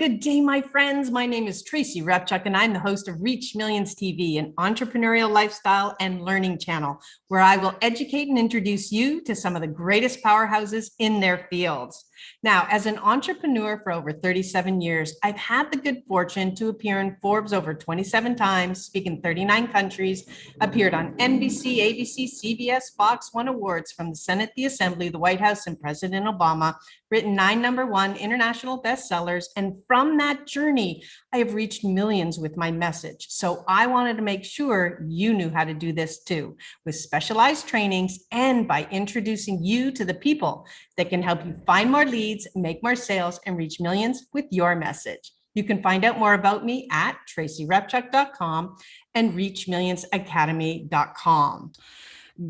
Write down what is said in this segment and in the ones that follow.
good day, my friends. My name is Tracy Repchuk, and I'm the host of Reach Millions TV, an entrepreneurial lifestyle and learning channel, where I will educate and introduce you to some of the greatest powerhouses in their fields. Now, as an entrepreneur for over 37 years, I've had the good fortune to appear in Forbes over 27 times, speak in 39 countries, appeared on NBC, ABC, CBS, Fox, won awards from the Senate, the Assembly, the White House, and President Obama, written 9 #1 international bestsellers. And from that journey, I have reached millions with my message. So I wanted to make sure you knew how to do this too, with specialized trainings and by introducing you to the people that can help you find more leads, make more sales, and reach millions with your message. You can find out more about me at tracyrepchuk.com and reachmillionsacademy.com.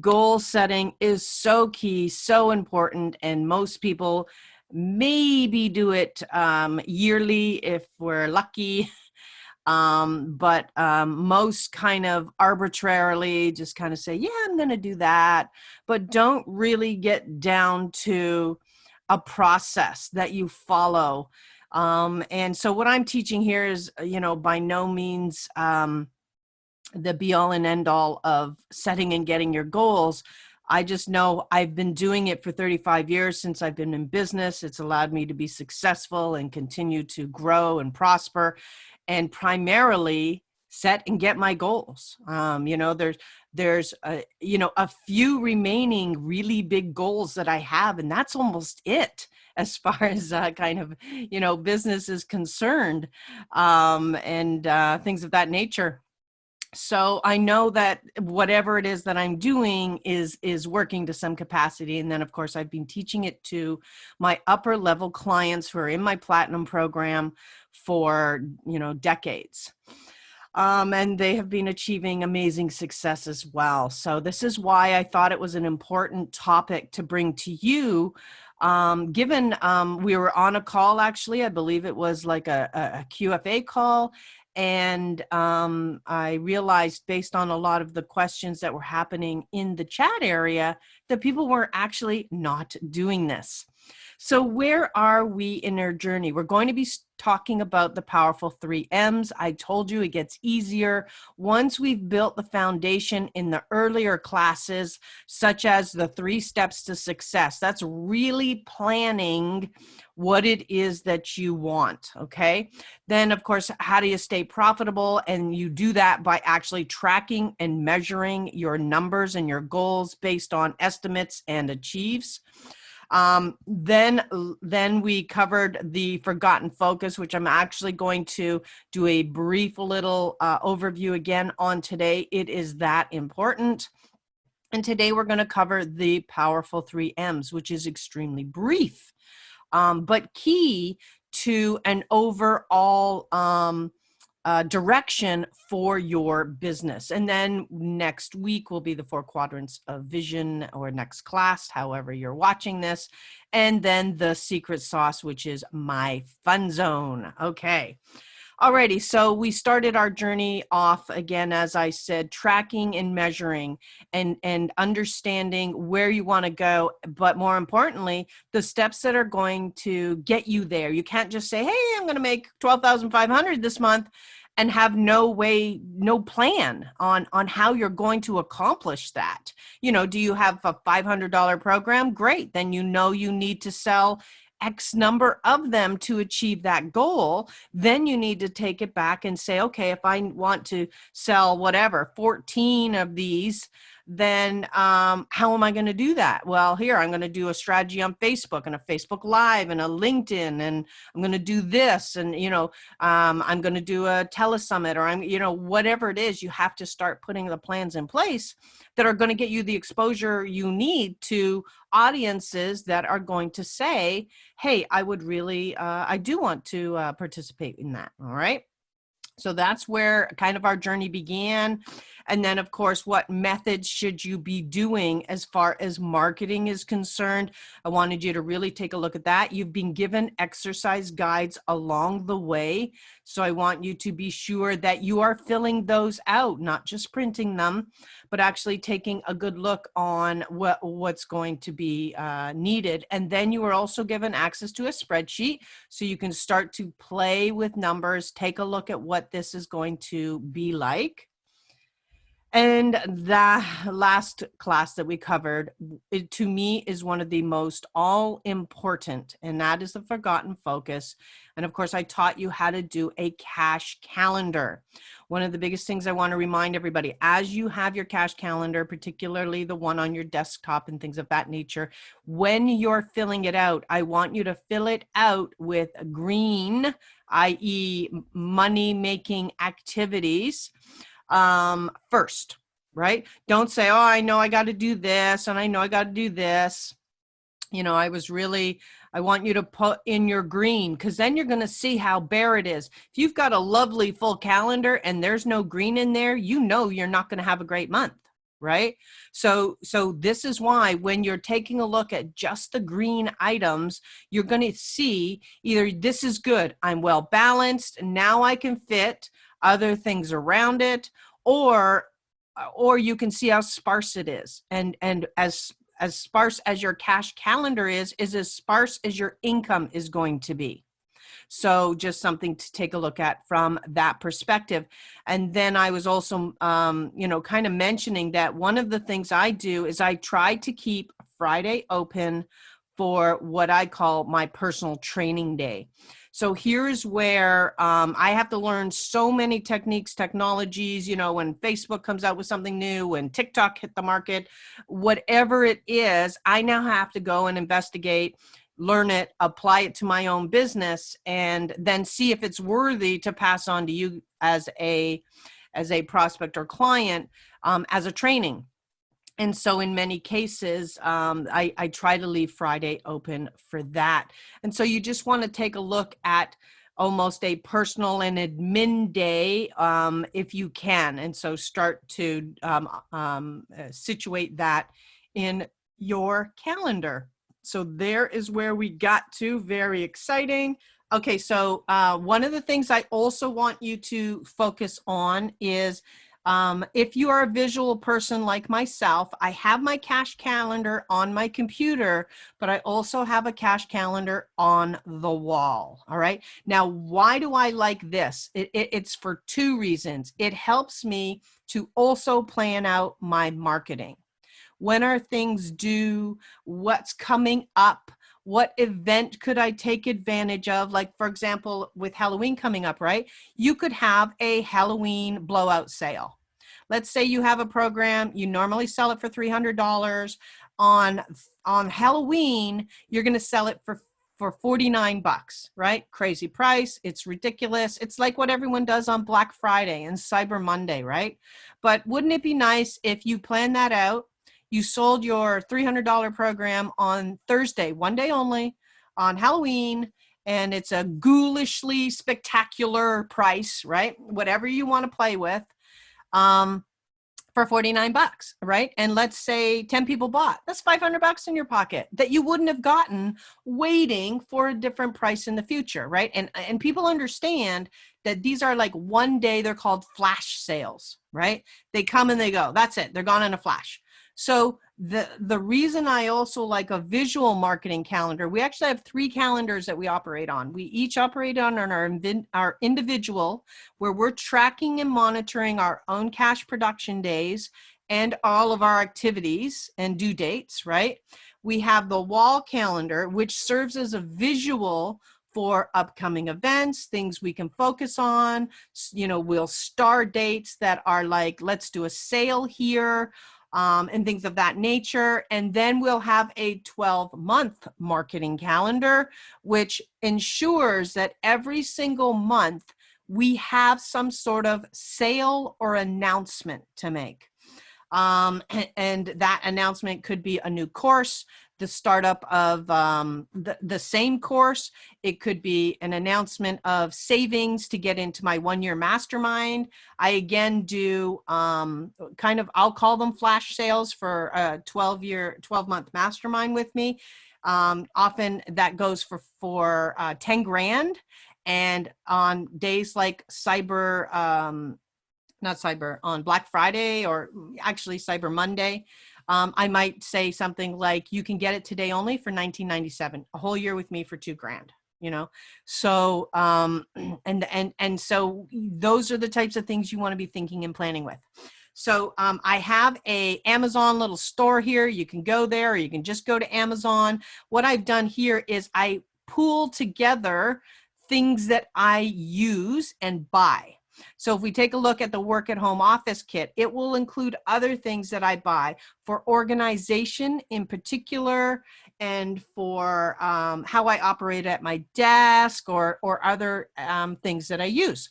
Goal setting is so key, so important, and most people maybe do it yearly if we're lucky, but most kind of arbitrarily just kind of say, yeah, I'm going to do that, but don't really get down to a process that you follow. And so what I'm teaching here is, by no means the be all and end all of setting and getting your goals. I just know I've been doing it for 35 years since I've been in business. It's allowed me to be successful and continue to grow and prosper, and primarily set and get my goals. There's a few remaining really big goals that I have, and that's almost it as far as business is concerned, and things of that nature. So I know that whatever it is that I'm doing is working to some capacity. And then, of course, I've been teaching it to my upper level clients who are in my platinum program for, decades. And they have been achieving amazing success as well. So this is why I thought it was an important topic to bring to you. Given we were on a call, actually, I believe it was like a QFA call. And I realized based on a lot of the questions that were happening in the chat area that people were actually not doing this. So where are we in our journey? We're going to be talking about the powerful 3 M's. I told you it gets easier once we've built the foundation in the earlier classes, such as the 3 steps to success. That's really planning what it is that you want, okay? Then, of course, how do you stay profitable? And you do that by actually tracking and measuring your numbers and your goals based on estimates and achieves. Then we covered the forgotten focus, which I'm actually going to do a brief little overview again on today. It is that important. And today we're going to cover the powerful 3 M's, which is extremely brief, but key to an overall direction for your business. And then next week will be the 4 quadrants of vision, or next class, however you're watching this. And then the secret sauce, which is my fun zone. Okay. Alrighty, so we started our journey off again, as I said, tracking and measuring and understanding where you want to go, but more importantly, the steps that are going to get you there. You can't just say, hey, I'm going to make $12,500 this month and have no plan on how you're going to accomplish that. Do you have a $500 program? Great. Then you need to sell X number of them to achieve that goal. Then you need to take it back and say, okay, if I want to sell 14 of these, then how am I going to do that? Well, here, I'm going to do a strategy on Facebook and a Facebook Live and a LinkedIn, and I'm going to do this, and, I'm going to do a telesummit, or whatever it is, you have to start putting the plans in place that are going to get you the exposure you need to audiences that are going to say, hey, I do want to participate in that. All right. So that's where kind of our journey began. And then, of course, what methods should you be doing as far as marketing is concerned? I wanted you to really take a look at that. You've been given exercise guides along the way. So I want you to be sure that you are filling those out, not just printing them, but actually taking a good look on what's going to be needed. And then you are also given access to a spreadsheet so you can start to play with numbers, take a look at what this is going to be like. And the last class that we covered, to me, is one of the most all important, and that is the forgotten focus. And of course, I taught you how to do a cash calendar. One of the biggest things I want to remind everybody, as you have your cash calendar, particularly the one on your desktop and things of that nature, when you're filling it out, I want you to fill it out with green, i.e. money-making activities first, right? Don't say, oh, I know I got to do this and I know I got to do this. You know, I want you to put in your green, because then you're going to see how bare it is. If you've got a lovely full calendar and there's no green in there, you know you're not going to have a great month, right? So this is why when you're taking a look at just the green items, you're going to see either this is good, I'm well balanced, now I can fit other things around it, or you can see how sparse it is. And as sparse as your cash calendar is as sparse as your income is going to be. So just something to take a look at from that perspective. And then I was also, kind of mentioning that one of the things I do is I try to keep Friday open for what I call my personal training day. So here's where I have to learn so many techniques, technologies, when Facebook comes out with something new, when TikTok hit the market, whatever it is, I now have to go and investigate, learn it, apply it to my own business, and then see if it's worthy to pass on to you as a prospect or client as a training. And so in many cases, I try to leave Friday open for that. And so you just want to take a look at almost a personal and admin day if you can. And so start to situate that in your calendar. So there is where we got to. Very exciting. Okay, so one of the things I also want you to focus on is if you are a visual person like myself, I have my cash calendar on my computer, but I also have a cash calendar on the wall. All right. Now, why do I like this? It's for two reasons. It helps me to also plan out my marketing. When are things due? What's coming up? What event could I take advantage of? Like, for example, with Halloween coming up, right? You could have a Halloween blowout sale. Let's say you have a program, you normally sell it for $300. On Halloween, you're going to sell it for 49 bucks, right? Crazy price. It's ridiculous. It's like what everyone does on Black Friday and Cyber Monday, right? But wouldn't it be nice if you plan that out? You sold your $300 program on Thursday, one day only, on Halloween, and it's a ghoulishly spectacular price, right? Whatever you want to play with, for 49 bucks, right? And let's say 10 people bought. That's 500 bucks in your pocket that you wouldn't have gotten waiting for a different price in the future, right? And people understand that these are like one day, they're called flash sales, right? They come and they go. That's it. They're gone in a flash. So the reason I also like a visual marketing calendar, we actually have 3 calendars that we operate on. We each operate on our individual, where we're tracking and monitoring our own cash production days and all of our activities and due dates, right? We have the wall calendar, which serves as a visual for upcoming events, things we can focus on. We'll star dates that are like, let's do a sale here, and things of that nature. And then we'll have a 12-month marketing calendar, which ensures that every single month we have some sort of sale or announcement to make. And that announcement could be a new course, the startup of the same course. It could be an announcement of savings to get into my 1-year mastermind. I again do kind of, I'll call them flash sales for a 12-month mastermind with me. Often that goes for 10 grand. And on days like on Black Friday, or actually Cyber Monday, I might say something like, you can get it today only for $19.97, a whole year with me for 2 grand, you know? So, and so those are the types of things you want to be thinking and planning with. So I have a Amazon little store here. You can go there, or you can just go to Amazon. What I've done here is I pool together things that I use and buy. So if we take a look at the work at home office kit, it will include other things that I buy for organization in particular, and for how I operate at my desk, or other things that I use.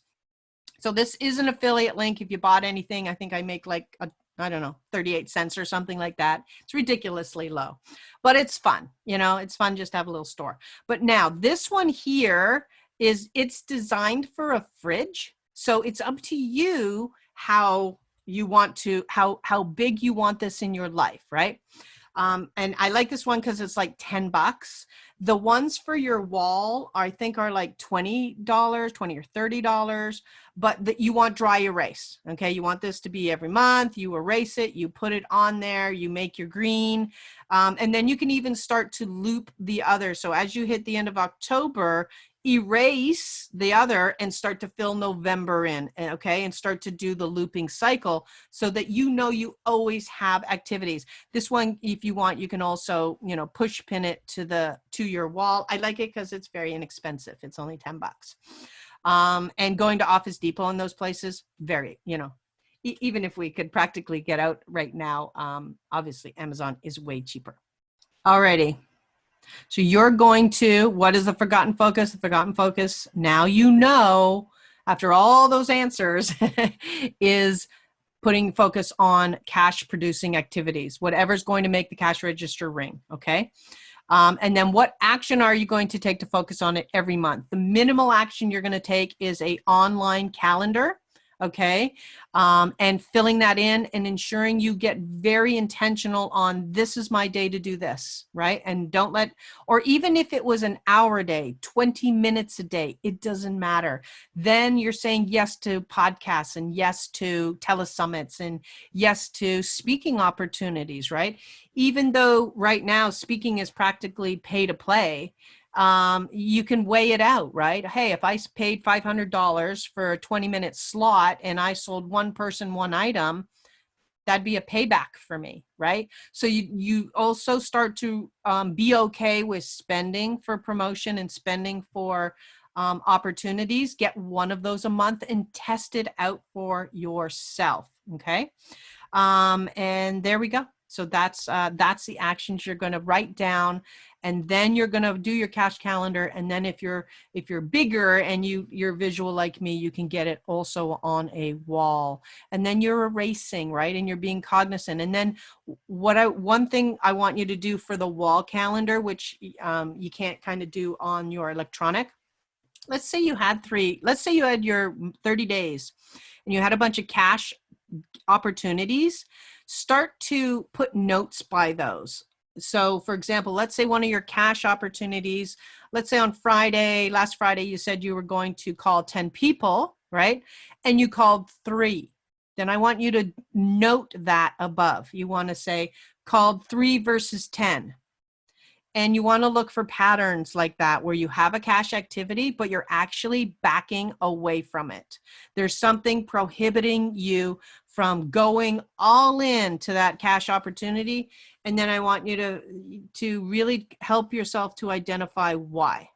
So this is an affiliate link. If you bought anything, I think I make like, I don't know, 38 cents or something like that. It's ridiculously low, but it's fun. You know, it's fun just to have a little store. But now this one here it's designed for a fridge. So it's up to you how you want to, how big you want this in your life, right? And I like this one because it's like 10 bucks. The ones for your wall, I think, are like $20, $20 or $30, but that you want dry erase. Okay. You want this to be every month. You erase it, you put it on there, you make your green. And then you can even start to loop the other. So as you hit the end of October, erase the other and start to fill November in, okay, and start to do the looping cycle so that you know you always have activities. This one, if you want, you can also, you know, push pin it to your wall. I like it because it's very inexpensive. It's only 10 bucks. And going to Office Depot and those places, very, you know, even if we could practically get out right now, obviously Amazon is way cheaper. Alrighty. So you're going to, what is the forgotten focus? The forgotten focus, now you know, after all those answers, is putting focus on cash producing activities, whatever's going to make the cash register ring, okay? And then what action are you going to take to focus on it every month? The minimal action you're going to take is an online calendar, okay? And filling that in and ensuring you get very intentional on, this is my day to do this, right? And don't let, or even if it was an hour a day, 20 minutes a day, it doesn't matter. Then you're saying yes to podcasts, and yes to telesummits, and yes to speaking opportunities, right? Even though right now speaking is practically pay to play, you can weigh it out, right? Hey, if I paid $500 for a 20-minute slot and I sold one person one item, that'd be a payback for me, right? So you also start to be okay with spending for promotion and spending for opportunities. Get one of those a month and test it out for yourself, okay? And there we go. So that's the actions you're going to write down, and then you're going to do your cash calendar. And then if you're bigger and you're visual like me, you can get it also on a wall. And then you're erasing, right? And you're being cognizant. And then one thing I want you to do for the wall calendar, which you can't kind of do on your electronic. Let's say you had your 30 days and you had a bunch of cash opportunities. Start to put notes by those. So for example, let's say one of your cash opportunities, let's say on last Friday, you said you were going to call 10 people, right? And you called 3. Then I want you to note that above. You want to say called 3 versus 10. And you want to look for patterns like that, where you have a cash activity, but you're actually backing away from it. There's something prohibiting you from going all in to that cash opportunity. And then I want you to really help yourself to identify why.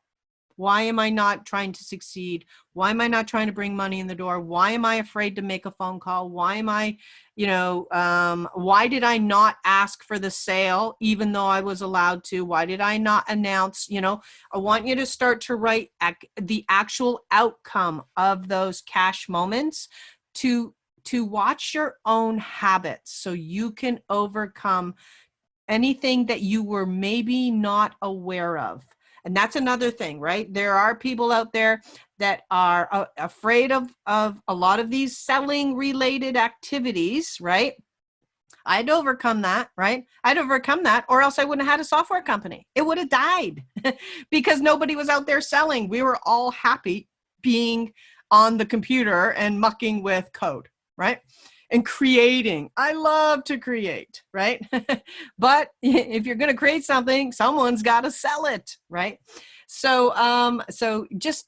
Why am I not trying to succeed? Why am I not trying to bring money in the door? Why am I afraid to make a phone call? Why am I, why did I not ask for the sale even though I was allowed to? Why did I not announce? I want you to start to write the actual outcome of those cash moments to to watch your own habits so you can overcome anything that you were maybe not aware of. And that's another thing, right? There are people out there that are afraid of a lot of these selling related activities, right? I'd overcome that, right? I'd overcome that, or else I wouldn't have had a software company. It would have died because nobody was out there selling. We were all happy being on the computer and mucking with code, right? And creating. I love to create, right? But if you're going to create something, someone's got to sell it, right? So just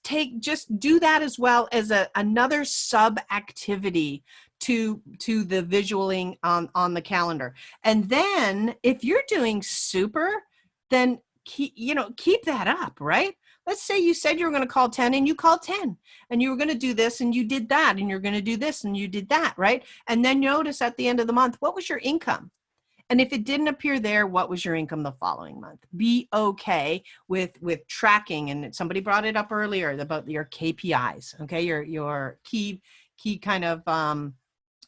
do that as well as another sub activity to the visualing on the calendar. And then if you're doing super, then keep that up, right? Let's say you said you were going to call 10 and you called 10, and you were going to do this and you did that, and you're going to do this and you did that, right? And then notice at the end of the month, what was your income? And if it didn't appear there, what was your income the following month? Be okay with tracking. And somebody brought it up earlier about your KPIs, okay? Your key kind of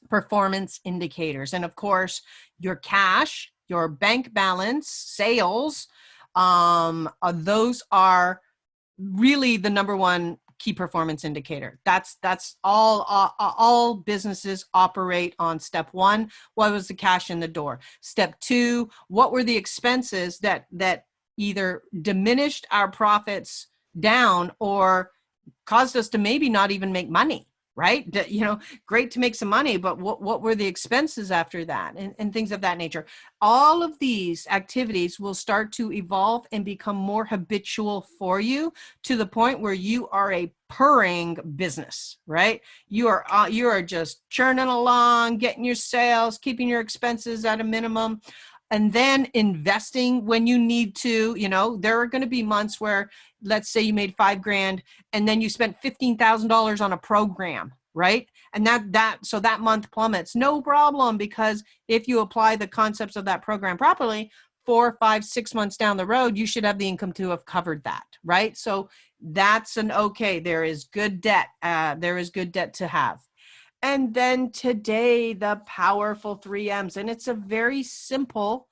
performance indicators. And of course, your cash, your bank balance, sales, those are really the number one key performance indicator. That's all businesses operate on. Step one, what was the cash in the door? Step two, what were the expenses that either diminished our profits down or caused us to maybe not even make money, right? Great to make some money, but what were the expenses after that, and things of that nature. All of these activities will start to evolve and become more habitual for you, to the point where you are a purring business, right? You are just churning along, getting your sales, keeping your expenses at a minimum, and then investing when you need to. There are going to be months where, let's say you made $5,000 and then you spent $15,000 on a program, right? And so that month plummets. No problem, because if you apply the concepts of that program properly, 4, 5, 6 months down the road, you should have the income to have covered that, right? So that's okay. There is good debt. There is good debt to have. And then today, the powerful 3 M's. And it's a very simple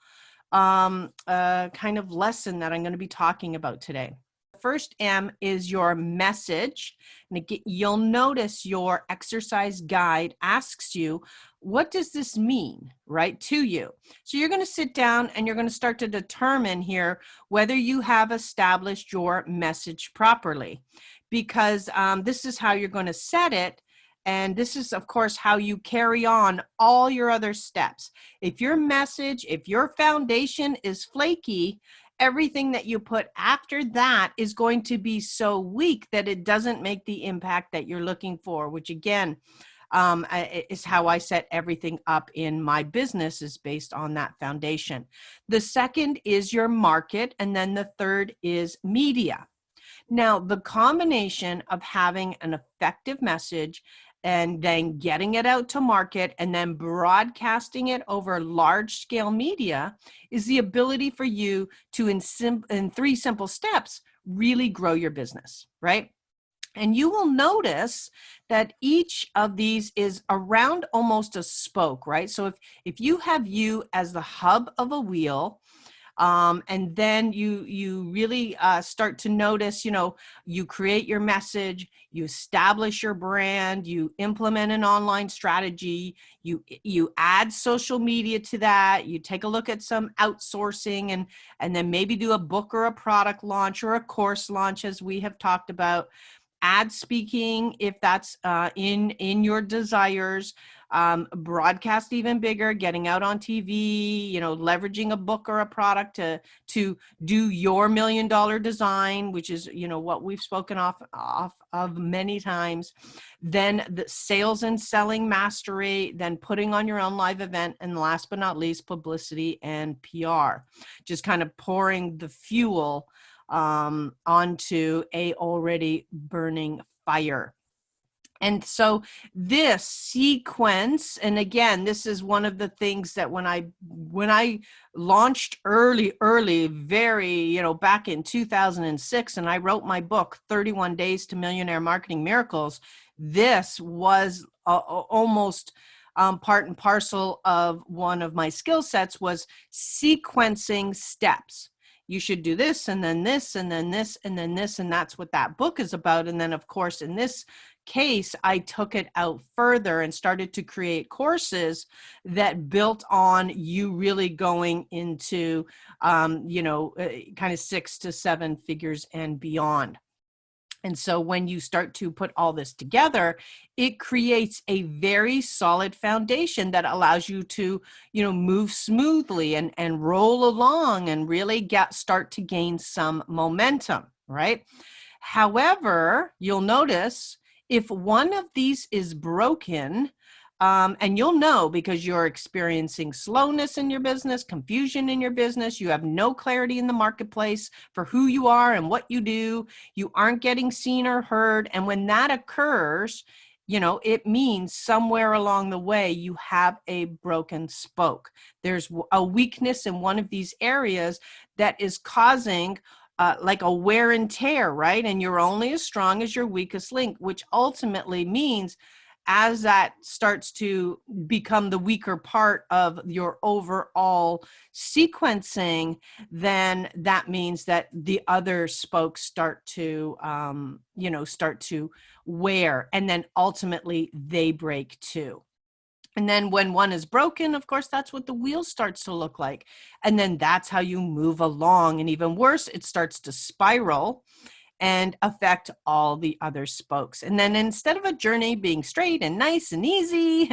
kind of lesson that I'm going to be talking about today. The first M is your message. And again, you'll notice your exercise guide asks you, what does this mean, right, to you? So you're going to sit down and you're going to start to determine here whether you have established your message properly, because this is how you're going to set it. And this is, of course, how you carry on all your other steps. If your message, if your foundation is flaky, everything that you put after that is going to be so weak that it doesn't make the impact that you're looking for, which again, is how I set everything up in my business, is based on that foundation. The second is your market, and then the third is media. Now, the combination of having an effective message and then getting it out to market and then broadcasting it over large scale media is the ability for you to, in 3 simple steps, really grow your business, right? And you will notice that each of these is around almost a spoke, right? So if you have you as the hub of a wheel, and then you really start to notice, you create your message, you establish your brand, you implement an online strategy, you add social media to that, you take a look at some outsourcing, and then maybe do a book or a product launch or a course launch, as we have talked about. Ad speaking, if that's in your desires, broadcast even bigger, getting out on TV, leveraging a book or a product to do your $1 million design, which is, what we've spoken off of many times. Then the sales and selling mastery, then putting on your own live event, and last but not least, publicity and PR. Just kind of pouring the fuel onto a already burning fire. And so this sequence, and again, this is one of the things that when I launched early, very, back in 2006, and I wrote my book, 31 Days to Millionaire Marketing Miracles, this was almost part and parcel of one of my skill sets, was sequencing steps. You should do this, and then this, and then this, and then this, and that's what that book is about. And then, of course, in this case, I took it out further and started to create courses that built on you really going into, kind of 6 to 7 figures and beyond. And so when you start to put all this together, it creates a very solid foundation that allows you to, move smoothly and roll along and really start to gain some momentum, right? However, you'll notice if one of these is broken, and you'll know because you're experiencing slowness in your business, confusion in your business, you have no clarity in the marketplace for who you are and what you do, you aren't getting seen or heard. And when that occurs, it means somewhere along the way you have a broken spoke. There's a weakness in one of these areas that is causing like a wear and tear, right? And you're only as strong as your weakest link, which ultimately means as that starts to become the weaker part of your overall sequencing, then that means that the other spokes start to, start to wear, and then ultimately they break too. And then when one is broken, of course, that's what the wheel starts to look like. And then that's how you move along. And even worse, it starts to spiral and affect all the other spokes. And then instead of a journey being straight and nice and easy,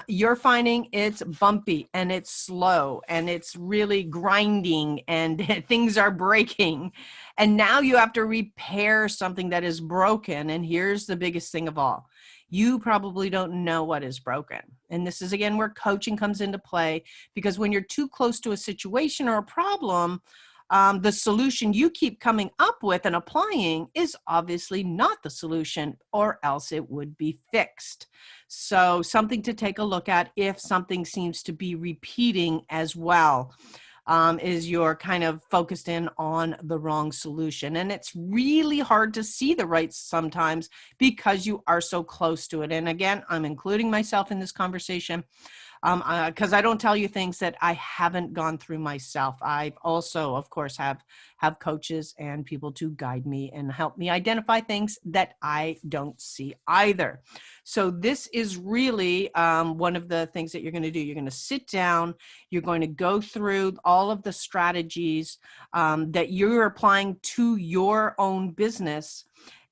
you're finding it's bumpy and it's slow and it's really grinding and things are breaking. And now you have to repair something that is broken. And here's the biggest thing of all. You probably don't know what is broken. And this is, again, where coaching comes into play, because when you're too close to a situation or a problem, the solution you keep coming up with and applying is obviously not the solution, or else it would be fixed. So something to take a look at if something seems to be repeating as well. Is you're kind of focused in on the wrong solution. And it's really hard to see the right sometimes because you are so close to it. And again, I'm including myself in this conversation because I don't tell you things that I haven't gone through myself. I also, of course, have coaches and people to guide me and help me identify things that I don't see either. So this is really one of the things that you're going to do. You're going to sit down, you're going to go through all of the strategies that you're applying to your own business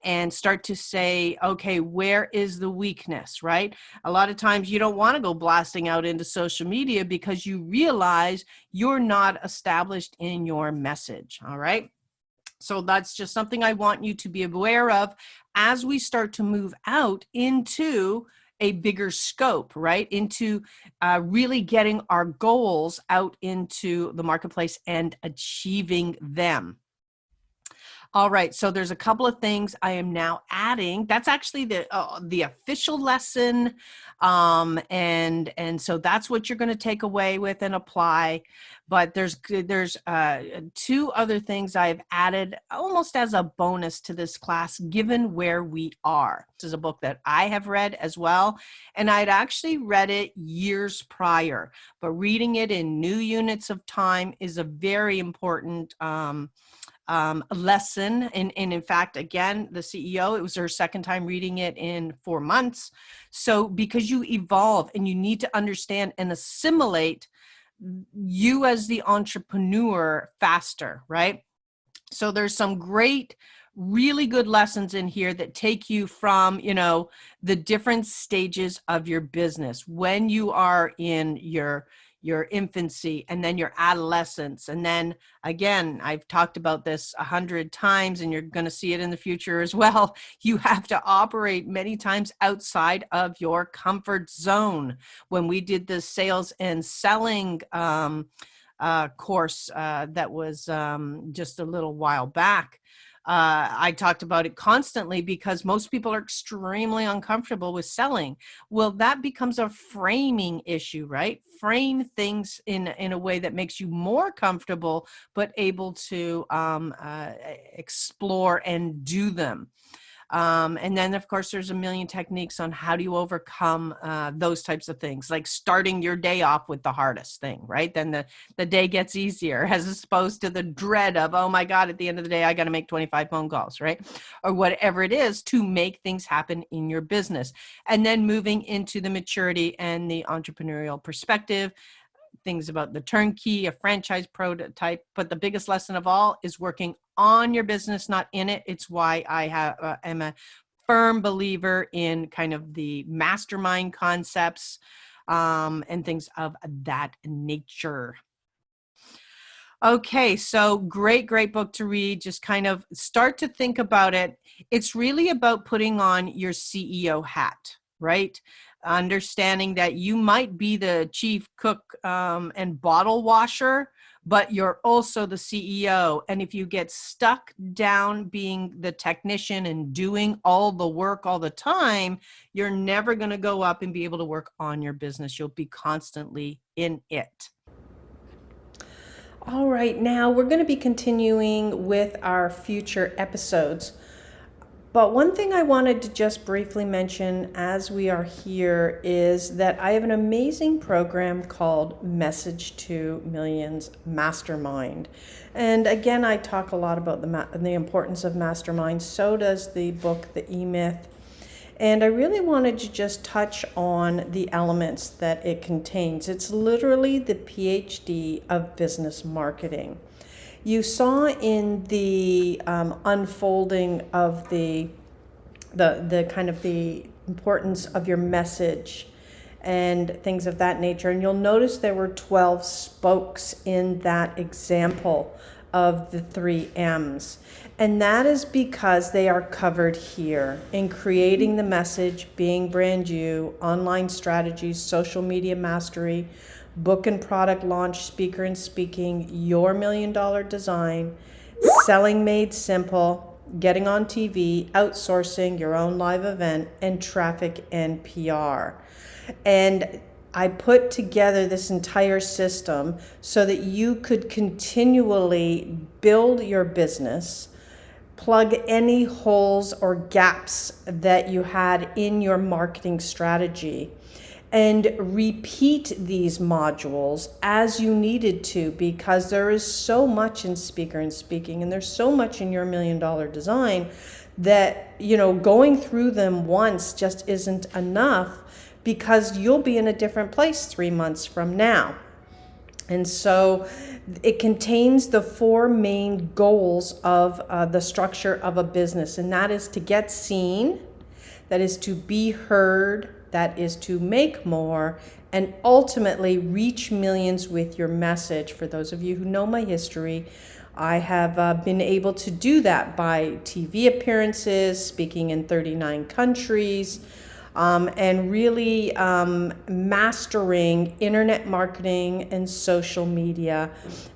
and start to say, okay, where is the weakness, right? A lot of times you don't want to go blasting out into social media because you realize you're not established in your message, all right? So that's just something I want you to be aware of as we start to move out into a bigger scope, right? Into really getting our goals out into the marketplace and achieving them. All right, so there's a couple of things I am now adding. That's actually the official lesson, and so that's what you're going to take away with and apply. But there's 2 other things I've added almost as a bonus to this class, given where we are. This is a book that I have read as well, and I'd actually read it years prior, but reading it in new units of time is a very important lesson. And in fact, again, the CEO, it was her second time reading it in 4 months. So because you evolve and you need to understand and assimilate you as the entrepreneur faster, right? So there's some great, really good lessons in here that take you from, the different stages of your business when you are in your infancy, and then your adolescence. And then again, I've talked about this 100 times, and you're going to see it in the future as well. You have to operate many times outside of your comfort zone. When we did the sales and selling course that was just a little while back, I talked about it constantly because most people are extremely uncomfortable with selling. Well, that becomes a framing issue, right? Frame things in a way that makes you more comfortable, but able to explore and do them. And then, of course, there's a million techniques on how do you overcome those types of things, like starting your day off with the hardest thing, right? Then the day gets easier as opposed to the dread of, oh my God, at the end of the day, I got to make 25 phone calls, right? Or whatever it is to make things happen in your business. And then moving into the maturity and the entrepreneurial perspective, things about the turnkey, a franchise prototype, but the biggest lesson of all is working on your business, not in it. It's why I am a firm believer in kind of the mastermind concepts and things of that nature. Okay, so great book to read. Just kind of start to think about it. It's really about putting on your CEO hat, right? Understanding that you might be the chief cook and bottle washer, but you're also the CEO. And if you get stuck down being the technician and doing all the work all the time, you're never going to go up and be able to work on your business. You'll be constantly in it. All right, now we're going to be continuing with our future episodes. But one thing I wanted to just briefly mention as we are here is that I have an amazing program called Message to Millions Mastermind. And again, I talk a lot about the importance of masterminds. So does the book, The EMyth. And I really wanted to just touch on the elements that it contains. It's literally the PhD of business marketing. You saw in the unfolding of the kind of the importance of your message and things of that nature. And you'll notice there were 12 spokes in that example of the 3 M's. And that is because they are covered here in creating the message, being brand you, online strategies, social media mastery, book and product launch, speaker and speaking, your $1 million design, selling made simple, getting on TV, outsourcing your own live event, and traffic and PR. And I put together this entire system so that you could continually build your business, plug any holes or gaps that you had in your marketing strategy, and repeat these modules as you needed to, because there is so much in speaker and speaking, and there's so much in your $1 million design that, you know, going through them once just isn't enough, because you'll be in a different place 3 months from now. And so it contains the 4 main goals of the structure of a business, and that is to get seen, that is to be heard, that is to make more, and ultimately reach millions with your message. For those of you who know my history, I have been able to do that by TV appearances, speaking in 39 countries, and really mastering internet marketing and social media,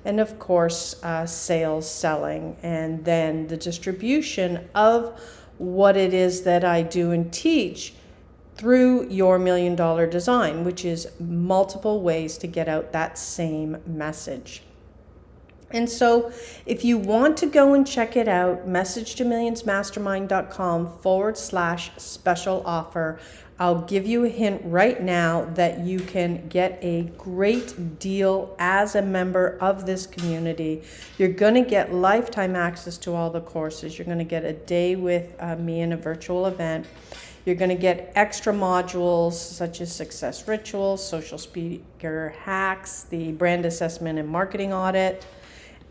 and of course sales, selling, and then the distribution of what it is that I do and teach through your $1 million design, which is multiple ways to get out that same message. And so if you want to go and check it out, messagetomillionsmastermind.com/special offer. I'll give you a hint right now that you can get a great deal as a member of this community. You're going to get lifetime access to all the courses. You're going to get a day with me in a virtual event. You're going to get extra modules such as success rituals, social speaker hacks, the brand assessment and marketing audit,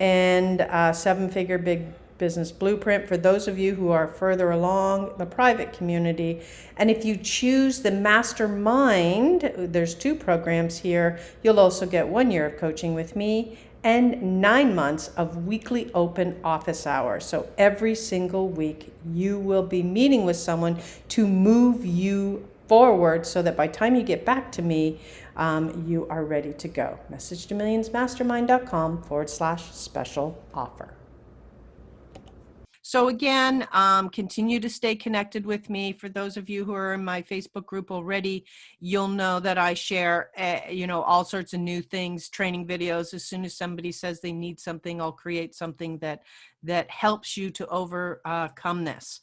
and 7-figure big business blueprint for those of you who are further along the private community. And if you choose the mastermind, there's 2 programs here. You'll also get 1 year of coaching with me and 9 months of weekly open office hours. So every single week you will be meeting with someone to move you forward so that by the time you get back to me, you are ready to go. messagetomillionsmastermind.com/special offer. So again, continue to stay connected with me. For those of you who are in my Facebook group already, you'll know that I share, you know, all sorts of new things, training videos. As soon as somebody says they need something, I'll create something that helps you to overcome this.